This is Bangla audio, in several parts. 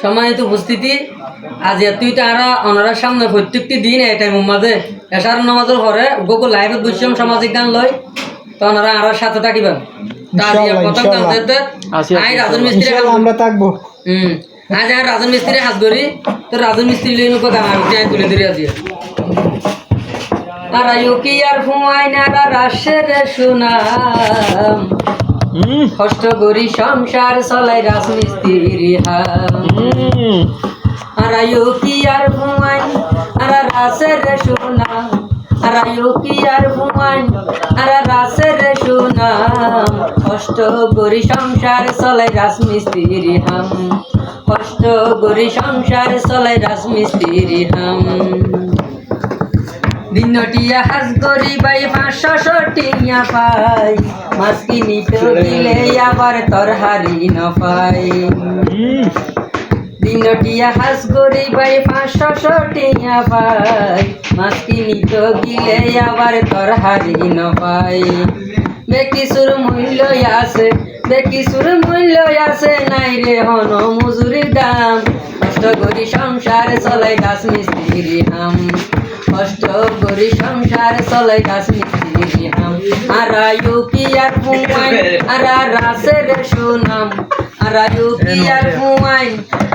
সম্মানিত উপস্থিতি, আজ তুই তারা ওনারা সামনে প্রত্যেকটি দিন এই টাইমের মাঝে এশার নামাজের পরে গোকুল লাইভে বসছিলাম সামাজিক গান লই, তো ওনারা আর সাথে থাকিবেন। আমরা থাকবো। আজ আর রাজন মিস্ত্রি হাজ করি, তো রাজন মিস্ত্রি লই নৌকো গান তুলে ধরে আছি। আর কি আর ফুয়াই না রাশের সুনাম, কষ্ট করি সংসার চলাই রাজমিস্ত্রি হাম। আর কি আর ফুয়াই আর রাশের সুনাম, আর কি আর ফুয়াই আর রাশের সুনাম, কষ্ট করি সংসার চলাই রাজমিস্ত্রি হাম, কষ্ট করি সংসার চলাই রাজমিস্ত্রি হাম। দিনটিয়া হাজ করি বাই 500 টিয়া পাই, মাছ কিনিতে দিলে আবার তোর হারি নপাই। দিনটিয়া হাজ করি বাই 500 টিয়া পাই, মাছ কিনিতে গিলে আবার তোর হারি নপাই। বেকিসুর মূল্য আছে, বেকিসুর মূল্য আছে, নাই রে হন মজুরির দাম, কষ্ট করি সংসার চলাই রাজমিস্ত্রি হাম, কষ্ট করি সংসার চলাই রাজমিস্ত্রি হাম। আর কি আর ফুয়াই আর রাসের সুনাম, আর কি আর ফুয়াই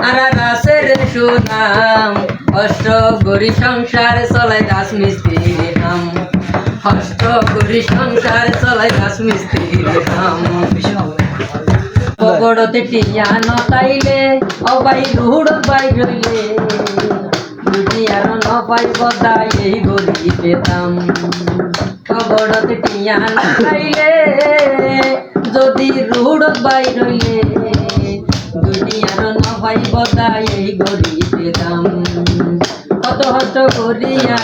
আর রাসের সুনাম, কষ্ট করি সংসার চলাই রাজমিস্ত্রি হাম, কষ্ট করি সংসার চলাই রাজমিস্ত্রি হাম। পগড়তে টিয়া নতাইলে অবাই রুড় বাই রইলে, দুনিয়ার নপাই বদাই এই গরি পেতাম। পগড়তে টিয়া নতাইলে যদি রুড় বাই রইলে, দুনিয়ার নপাই বদাই এই গরি পেতাম। কত কষ্ট করিয়া,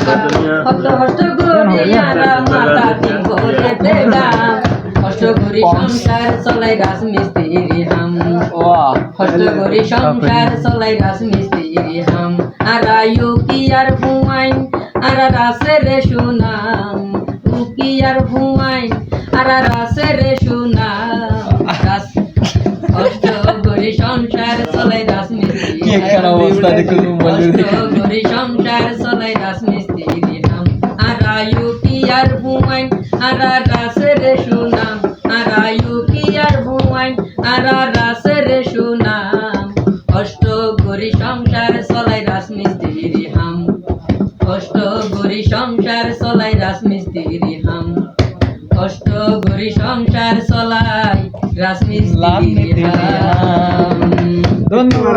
কত কষ্ট করিয়া মাতা দিন করে দেগাম, কষ্ট করি সংসার চলাই রাজমিস্ত্রি হাম, কষ্ট করি সংসার চলাই রাজমিস্ত্রি হাম। আর কি আর ফুয়াই আর রাসের সুনাম, কি আর ফুয়াই আর রাসের সুনাম, কষ্ট করি সংসার চলাই রাজমিস্ত্রি হাম, কষ্ট করি সংসার চলাই রাজমিস্ত্রি হাম। আর কি আর ফুয়াই আর রাসের সুনাম, আর কি আর ফুয়াই আর রাসের সুনাম, কষ্ট করি সংসার চলাই রাজমিস্ত্রি হাম, কষ্ট করি সংসার চলাই রাজমিস্ত্রি হাম, কষ্ট করি সংসার চলাই রাজমিস্ত্রি হাম। ধন্যবাদ।